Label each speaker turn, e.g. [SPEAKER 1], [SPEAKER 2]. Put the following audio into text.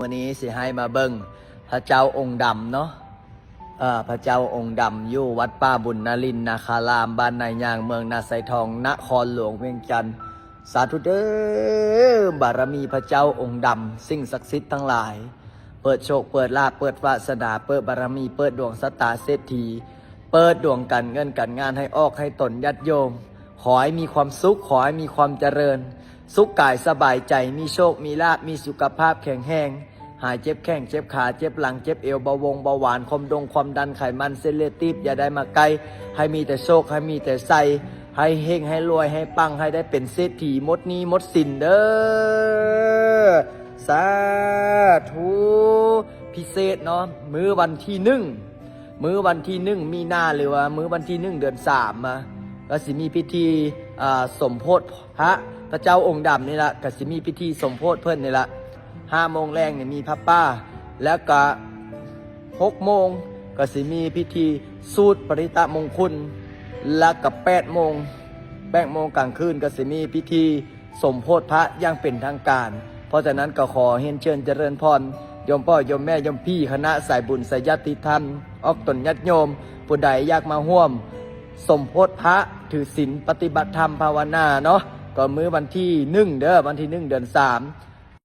[SPEAKER 1] วันนี้สิให้มาเบิ่งพระเจ้าองค์ดำเนาะพระเจ้าองค์ดำอยู่วัดป่าบุญนรินทร์นาคารามบ้านนายยางเมืองนาไซทองนครหลวงเวียงจันทร์สาธุเด้อบารมีพระเจ้าองค์ดำสิ่งศักดิ์สิทธิ์ทั้งหลายเปิดโชคเปิดลาภเปิดวาสนาเปิดบารมีเปิดดวงสตาร์เศรษฐีเปิดดวงการเงินการงานให้ออกให้ตนญาติโยมขอให้มีความสุขขอให้มีความเจริญสุขกายสบายใจมีโชคมีลาภมีสุขภาพแข็งแรงหายเจ็บแข้งเจ็บขาเจ็บหลังเจ็บเอวเบาหวานความดันไขมันเส้นเลือดตีบอย่าได้มาใกล้ให้มีแต่โชคให้มีแต่ใสให้เฮงให้รวยให้ปังให้ได้เป็นเศรษฐีหมดหนี้หมดสินเด้อสาธุพิเศษเนาะมื้อวันที่1มีนาหรือว่ามื้อวันที่1เดือน3มาก็สิมีพิธีสมโภชพระเจ้าองค์ดำนี่ละก็สิมีพิธีสมโภชเพิ่นนี่ละ5 โมงแรงเนี่ยมีพระป้าแล้วก็6 โมงก็สิมีพิธีสูตรปริตะมงคลแล้วก็8 โมงกลางคืนก็สิมีพิธีสมโภชพระอย่างเป็นทางการเพราะฉะนั้นก็ขอเรียนเชิญเจริญพรโยมพ่อโยมแม่โยมพี่คณะสายบุญสายญาติธรรมออกตนญาติโยมผู้ใดอยากมาร่วมสมโภชพระถือศีลปฏิบัติธรรมภาวนาเนาะก็มื้อวันที่1เด้อวันที่1เดือน3